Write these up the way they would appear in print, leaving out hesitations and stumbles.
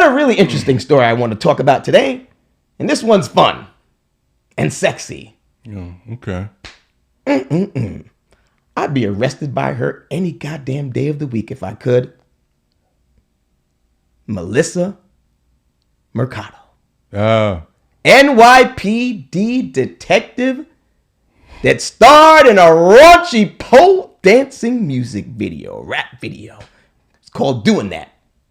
got a really interesting story I want to talk about today. And this one's fun and sexy. Yeah, okay. I'd be arrested by her any goddamn day of the week if I could. Melissa Mercado. NYPD detective that starred in a raunchy pole dancing music video, rap video. It's called Doing That.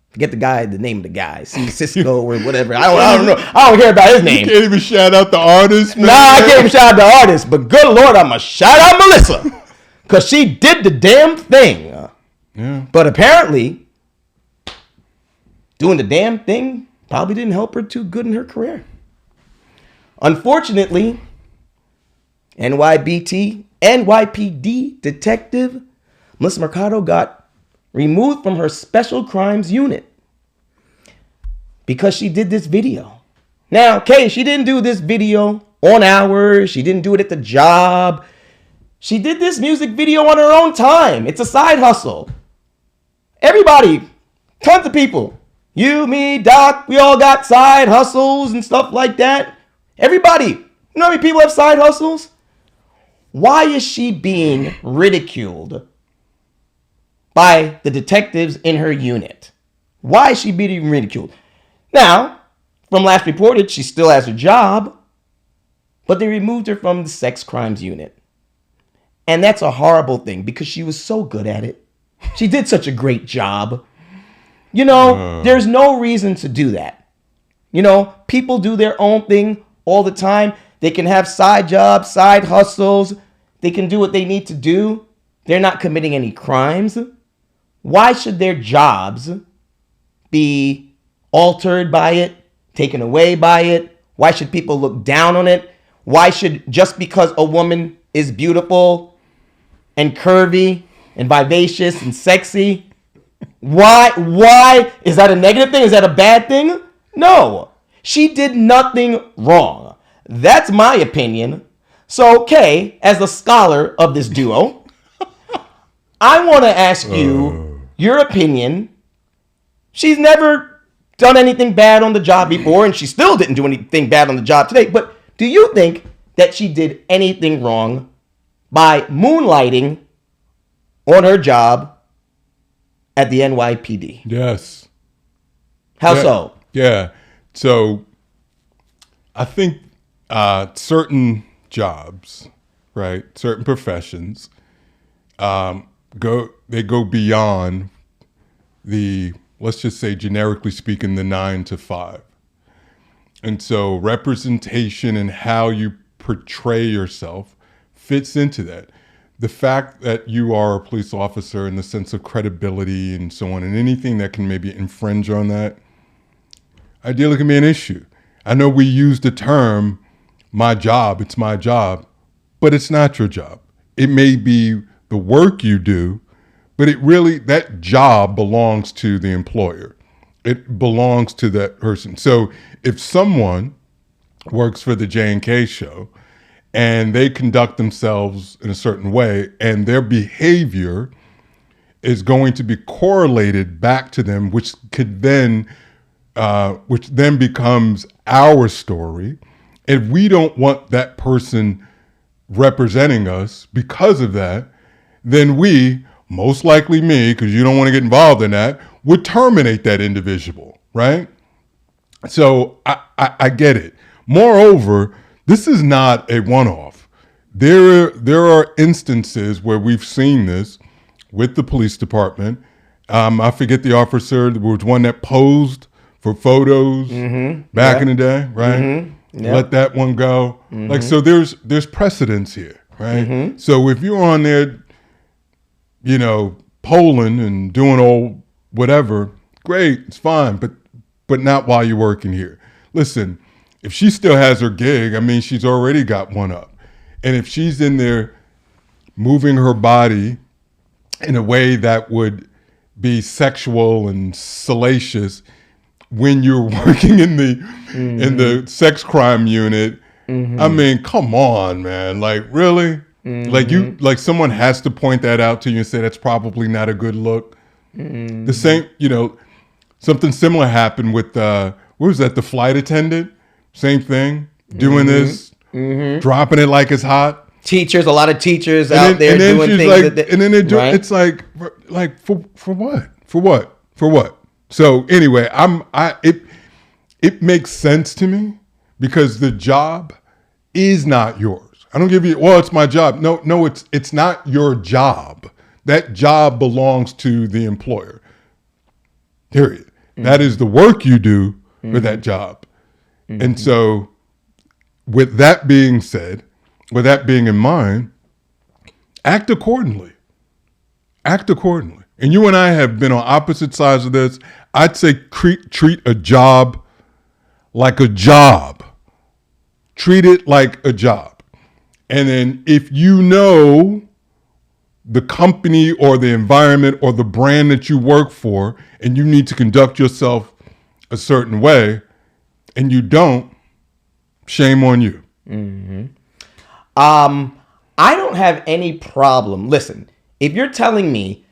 Forget the name of the guy. See Cisco or whatever. I don't know. I don't care about his name. You can't even shout out the artist, man. Nah, I can't even shout out the artist. But good Lord, I'm going to shout out Melissa. Because she did the damn thing. Yeah. But apparently, doing the damn thing probably didn't help her too good in her career. Unfortunately, NYPD detective Melissa Mercado got removed from her special crimes unit because she did this video. Now, Kay, she didn't do this video on hours. She didn't do it at the job. She did this music video on her own time. It's a side hustle. Everybody, tons of people, you, me, Doc, we all got side hustles and stuff like that. Everybody, you know how many people have side hustles? Why is she being ridiculed by the detectives in her unit? Why is she being ridiculed? Now, from last reported, she still has her job, but they removed her from the sex crimes unit. And that's a horrible thing because she was so good at it. She did such a great job. You know, there's no reason to do that. You know, people do their own thing all the time. They can have side jobs, side hustles. They can do what they need to do. They're not committing any crimes. Why should their jobs be altered by it, taken away by it? Why should people look down on it? Why should, just because a woman is beautiful and curvy and vivacious and sexy, why is that a negative thing? Is that a bad thing? No, she did nothing wrong. That's my opinion. So, Kay, as a scholar of this duo, I want to ask you your opinion. She's never done anything bad on the job before, and she still didn't do anything bad on the job today. But do you think that she did anything wrong by moonlighting on her job at the NYPD? Yes. How so? Yeah. So I think certain jobs, right, certain professions, go beyond the, let's just say generically speaking, the 9 to 5. And so representation and how you portray yourself fits into that. The fact that you are a police officer in the sense of credibility and so on, and anything that can maybe infringe on that, ideally can be an issue. I know we use the term, my job, it's my job, but it's not your job. It may be the work you do, but that job belongs to the employer. It belongs to that person. So if someone works for the J&K show and they conduct themselves in a certain way and their behavior is going to be correlated back to them, which then becomes our story. If we don't want that person representing us because of that, then we, most likely me, because you don't want to get involved in that, would terminate that individual, right? So I get it. Moreover, this is not a one-off. There are instances where we've seen this with the police department. I forget the officer. There was one that posed for photos back in the day, right? Mm-hmm. Yep. Let that one go. Mm-hmm. Like, so there's precedence here, right? Mm-hmm. So if you're on there, you know, polling and doing all whatever, great, it's fine, but not while you're working here. Listen, if she still has her gig, I mean, she's already got one up. And if she's in there moving her body in a way that would be sexual and salacious when you're working in the sex crime unit, I mean, come on, man. Like, really? Like someone has to point that out to you and say that's probably not a good look. The same, you know, Something similar happened with, what was that, the flight attendant? Same thing, doing this, dropping it like it's hot. Teachers, a lot of teachers out there doing things. Like, and then they do, right? It's like for what? For what? For what? So anyway, it makes sense to me because the job is not yours. I don't give you, well, it's my job. No, it's not your job. That job belongs to the employer. Period. That is the work you do for that job. And so with that being said, with that being in mind, act accordingly. Act accordingly. And you and I have been on opposite sides of this. I'd say treat a job like a job. Treat it like a job. And then if you know the company or the environment or the brand that you work for and you need to conduct yourself a certain way and you don't, shame on you. I don't have any problem. Listen, if you're telling me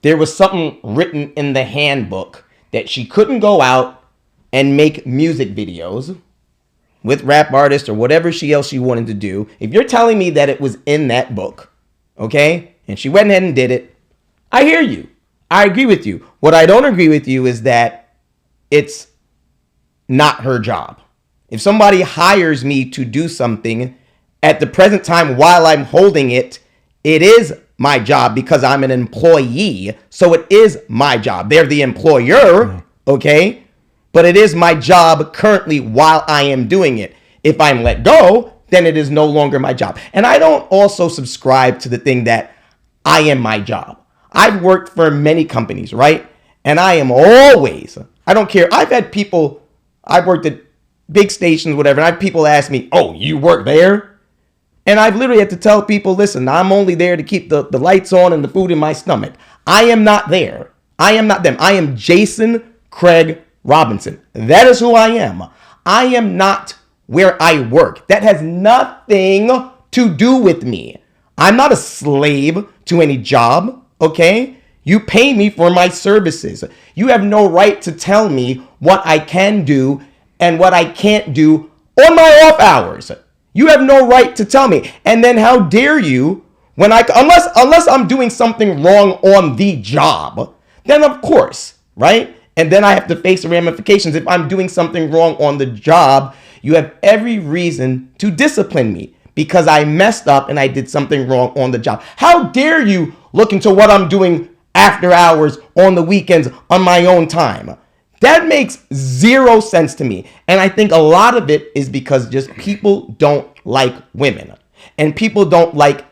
there was something written in the handbook that she couldn't go out and make music videos with rap artists or whatever else she wanted to do, if you're telling me that it was in that book, okay, and she went ahead and did it, I hear you. I agree with you. What I don't agree with you is that it's not her job. If somebody hires me to do something at the present time while I'm holding it, it is my job because I'm an employee. So it is my job. They're the employer, okay? But it is my job currently while I am doing it. If I'm let go, then it is no longer my job. And I don't also subscribe to the thing that I am my job. I've worked for many companies, right? And I am always, I don't care. I've had people, I've worked at big stations, whatever, and I have people ask me, oh, you work there? And I've literally had to tell people, listen, I'm only there to keep the lights on and the food in my stomach. I am not there. I am not them. I am Jason Craig Robinson. That is who I am. I am not where I work. That has nothing to do with me. I'm not a slave to any job, okay? You pay me for my services. You have no right to tell me what I can do and what I can't do on my off hours. You have no right to tell me. And then how dare you, when unless I'm doing something wrong on the job, then of course, right? And then I have to face the ramifications. If I'm doing something wrong on the job, you have every reason to discipline me because I messed up and I did something wrong on the job. How dare you look into what I'm doing after hours, on the weekends, on my own time? That makes zero sense to me. And I think a lot of it is because just people don't like women. And people don't like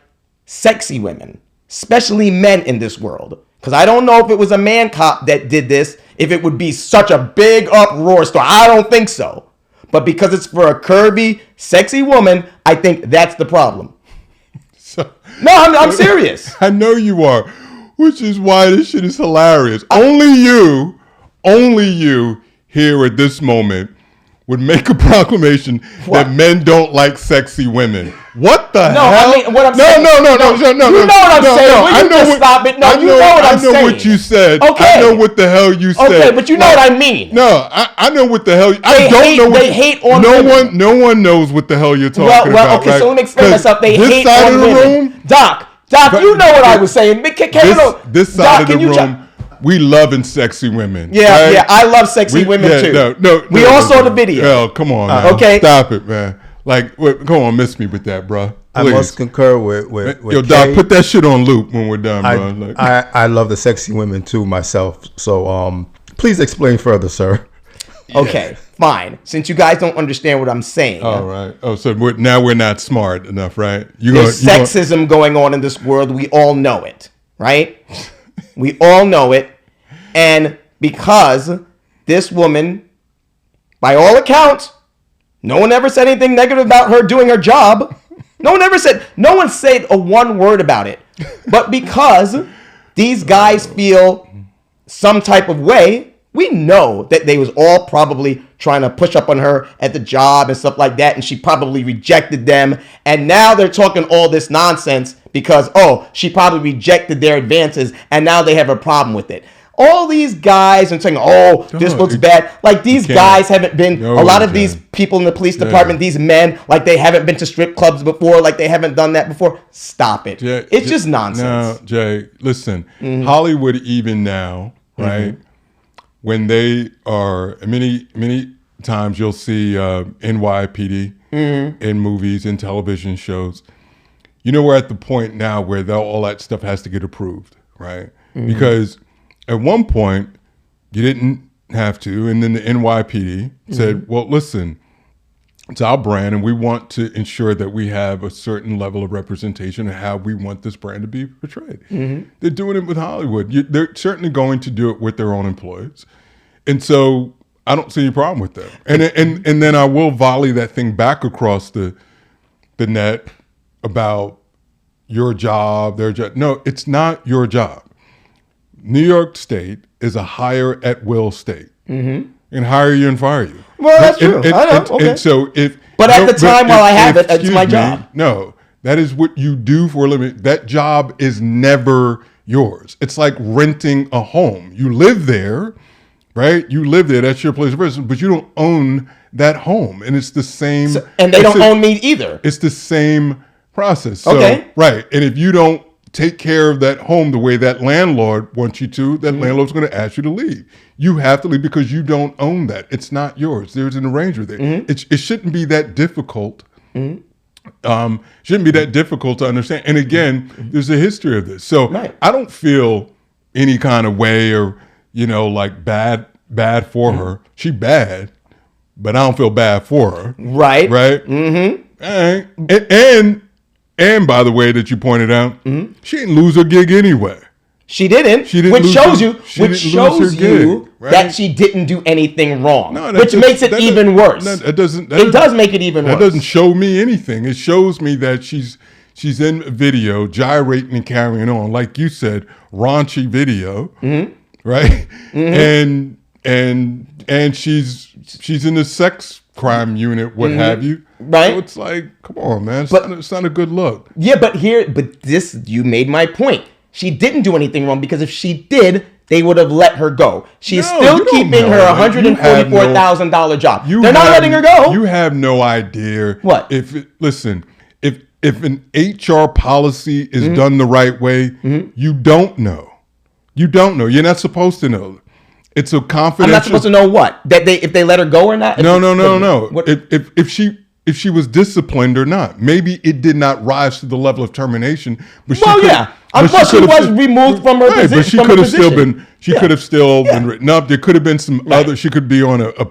sexy women, especially men in this world. Because I don't know if it was a man cop that did this, if it would be such a big uproar story. I don't think so. But because it's for a curvy, sexy woman, I think that's the problem. No, I'm serious. I know you are, which is why this shit is hilarious. Only you here at this moment would make a proclamation that men don't like sexy women. What the hell? I mean, what I'm saying. No. You know what I'm saying. Will you just stop it? No, you know what I'm saying. I know what you said. Okay. I know what the hell you said. Okay, but you know what I mean. No, I know what the hell. I don't know. They hate on women. No one knows what the hell you're talking about. Okay, right? so let me explain myself. They hate on women. Doc, you know what I was saying. This side of the room. We loving sexy women. Yeah, right? yeah. I love sexy women too. No. We all saw the video. Hell, come on, man. Okay. Stop it, man. Like, come on, miss me with that, bro. I must concur with Yo, Doc, put that shit on loop when we're done, bro. Like, I love the sexy women too myself. So please explain further, sir. Okay, fine. Since you guys don't understand what I'm saying. All right. Oh, so now we're not smart enough, right? There's sexism going on in this world. We all know it, right? We all know it. And because this woman, by all accounts, no one ever said anything negative about her doing her job. No one said a one word about it. But because these guys feel some type of way, we know that they was all probably trying to push up on her at the job and stuff like that. And she probably rejected them. And now they're talking all this nonsense because, she probably rejected their advances and now they have a problem with it. all these guys and saying, "Oh, this looks bad." Like these guys haven't been. A lot of these people in the police department, these men, like they haven't been to strip clubs before. Like they haven't done that before. Stop it. It's just nonsense. No, Jay, listen. Hollywood even now, right? When they are many times you'll see NYPD in movies and television shows. You know, we're at the point now where all that stuff has to get approved, right? Because at one point you didn't have to, and then the NYPD said, well, listen, it's our brand and we want to ensure that we have a certain level of representation of how we want this brand to be portrayed. They're doing it with Hollywood. They're certainly going to do it with their own employees. And so I don't see any problem with that. And then I will volley that thing back across the net about your job, their job. No, it's not your job. New York State is a hire at will state. And hire you and fire you. Well, that's true. I know. Okay. And so but at the time while I have it, it's my job. No, that is what you do for a living. That job is never yours. It's like renting a home. You live there, right? You live there. That's your place of residence, but you don't own that home. And it's the same. And they don't own me either. It's the same process. So, okay. Right. And if you don't take care of that home the way that landlord wants you to, that landlord's going to ask you to leave. You have to leave because you don't own that. It's not yours. There's an arrangement there. It shouldn't be that difficult. Shouldn't be that difficult to understand. And again, there's a history of this. So I don't feel any kind of way or, like bad for her. She bad, but I don't feel bad for her. Right. Right. And by the way that you pointed out, she didn't lose her gig anyway. She didn't, which shows you that she didn't do anything wrong, which makes it even worse. It does make it even worse. That doesn't show me anything. It shows me that she's in a video gyrating and carrying on, like you said, raunchy video, right? And she's in the sex crime unit, what have you. Right. So it's like, come on, man. It's not a good look. Yeah, but you made my point. She didn't do anything wrong because if she did, they would have let her go. She's still keeping her $144,000 job. They're not letting her go. You have no idea. What? If an HR policy is done the right way, you don't know. You don't know. You're not supposed to know. It's a confidential. I'm not supposed to know what? If they let her go or not? No. If she was disciplined or not. Maybe it did not rise to the level of termination. But she was removed from her position. But she could have still been. She could have still been written up. There could have been some other. She could be on a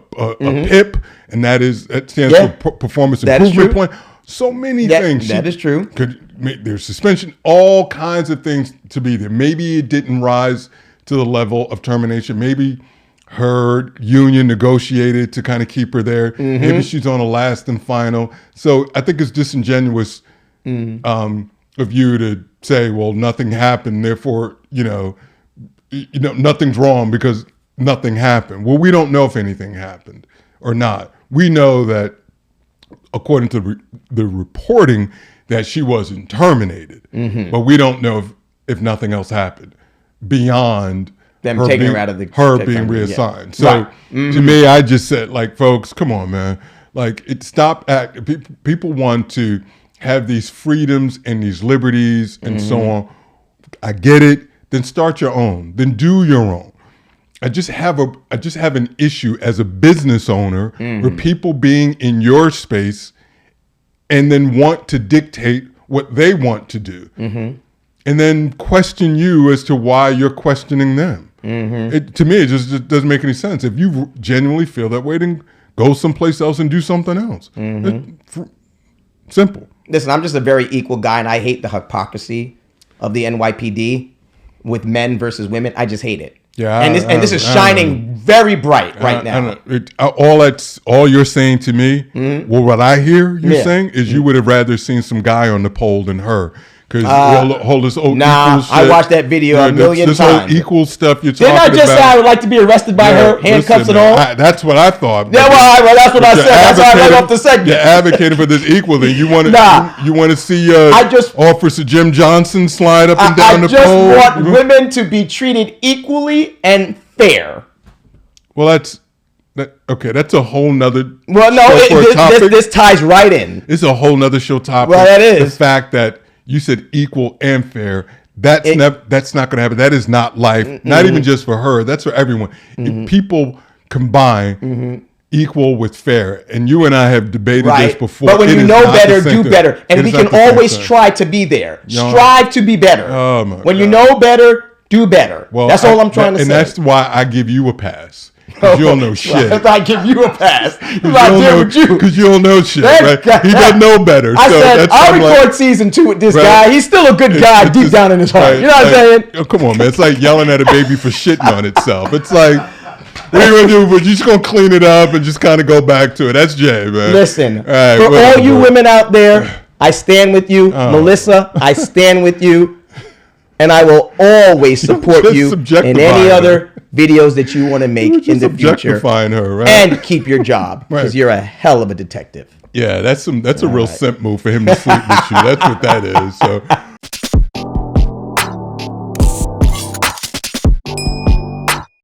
PIP, and that stands for Performance Improvement Plan. So many things. That is true. There's suspension. All kinds of things to be there. Maybe it didn't rise to the level of termination. Maybe her union negotiated to kind of keep her there. Maybe she's on a last and final. So I think it's disingenuous of you to say, well, nothing happened, therefore, nothing's wrong because nothing happened. Well, we don't know if anything happened or not. We know that according to the reporting that she wasn't terminated, but we don't know if nothing else happened beyond them taking her out of being reassigned. So to me, I just said, like, folks, come on, man. Like, people want to have these freedoms and these liberties and so on. I get it. Then start your own. Then do your own. I just have an issue as a business owner with people being in your space and then want to dictate what they want to do. And then question you as to why you're questioning them. To me, it just doesn't make any sense. If you genuinely feel that way, then go someplace else and do something else. Simple. Listen, I'm just a very equal guy, and I hate the hypocrisy of the NYPD with men versus women. I just hate it. Yeah, and this is shining very bright right now. All you're saying to me, well, what I hear you saying is you would have rather seen some guy on the pole than her. Because hold this old Nah, equal shit. I watched that video a million this times. Whole equal stuff you're talking Didn't I just about. say I would like to be arrested by her, handcuffs and all? That's what I thought. Yeah, well, that's what I said. That's why I read off the segment. You're advocating for this equally. You want to you want to see Officer Jim Johnson slide up and down the pole? I just want women to be treated equally and fair. Well, that's a whole nother. Well, no, this ties right in. It's a whole nother show topic. Well, that is the fact that you said equal and fair. That's not going to happen. That is not life. Not even just for her. That's for everyone. If people combine equal with fair, and you and I have debated this before. But when you know better, do better, and we can always try to be there. Strive to be better. Oh my when God. you know better, do better. Well, that's all I'm trying to say. And that's why I give you a pass. Because you don't know shit. I give you a pass. Because you don't know shit, right? He doesn't know better. I said, I'll record season 2 with this guy. He's still a good guy deep down in his heart. You know what I'm saying? Oh, come on, man. It's like yelling at a baby for shitting on itself. It's like, what are you going to do? But you're just going to clean it up and just kind of go back to it. That's Jay, man. Listen, for all you women out there, I stand with you. Melissa, I stand with you. And I will always support you in any other videos that you want to make in the future. Her, right? And keep your job because you're a hell of a detective. Yeah, that's a real simp move for him to sleep with you. That's what that is. So